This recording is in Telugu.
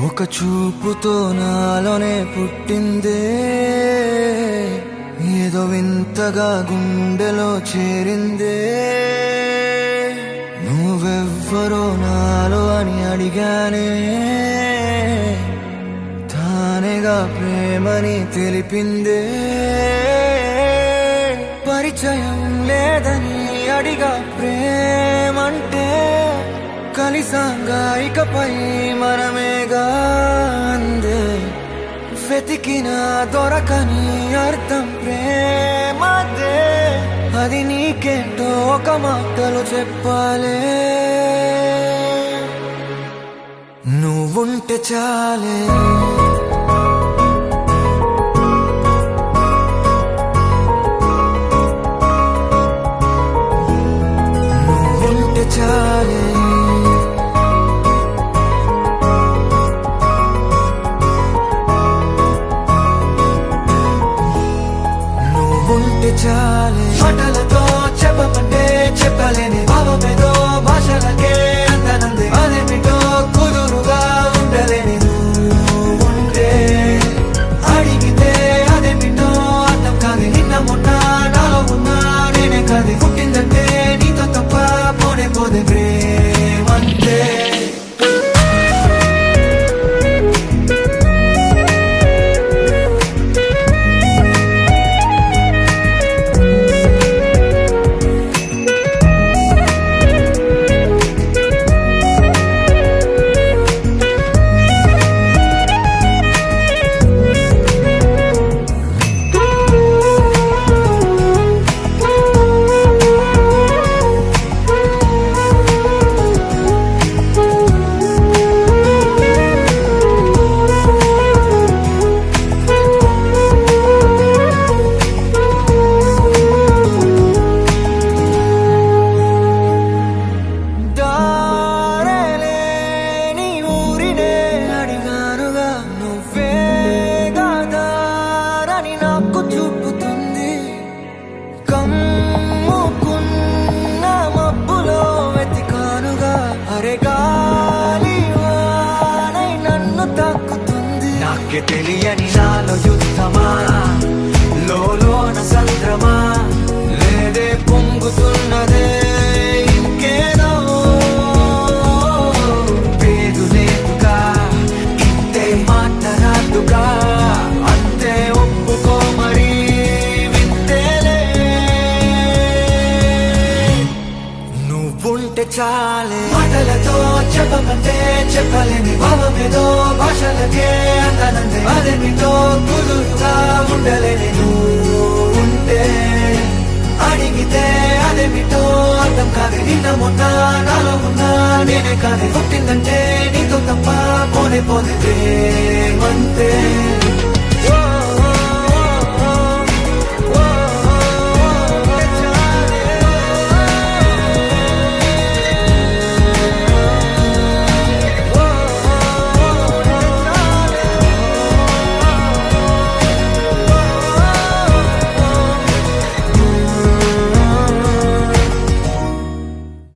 ఒక చూపుతో నాలోనే పుట్టిందే, ఏదో వింతగా గుండెలో చేరిందే. నువ్వెవ్వరో నాలో అని అడిగానే, తానేగా ప్రేమని తెలిపిందే. పరిచయం లేదని అడిగా ప్రేమంటే, కలిసాంగా ఇకపై మనమేగా అందే. వెతికిన దొరకని అర్థం ప్రేమదే, అది నీకేంటో ఒక మాటలు చెప్పాలే. నువ్వుంటే చాలే, నువ్వుంటే చాలే, చాలే. మాటలతో చెప్పమంటే చెప్పలేని భావమేదో భాషలకే అందనంది. అదేమిటో కుదురుగా ఉండలేని ఉంటే, అడిగితే అదేమిటో అర్థం కాదు. నిన్న మొన్న నాలో ఉన్నా నేనే కాదు. పుట్టిందంటే నీతో తప్ప పోనే పోదే ప్రేమంతే. నాకే తెలియని నాలో యుద్ధమా, లోన సంద్రమా, లేదే పొంగుతున్నదే ఇంకేదో. పేరు లేదుగా, ఇంతే మాట్లాడుగా, అంతే ఒప్పుకో మరి వింతేలే. నువ్వుంటే చాలే. మాటలతో చెప్పమంటే చెప్పలేని భావమేదో భాషలకే అందనందే. అదేమిటో కుదురుగా ఉండలేని ఉంటే, అడిగితే అదేమిటో అర్థం కాదు. నిన్న మొన్న నాలో ఉన్నా నేనే కాదు. పుట్టిందంటే నీతో తప్ప పోనే పోదే ప్రేమంతే.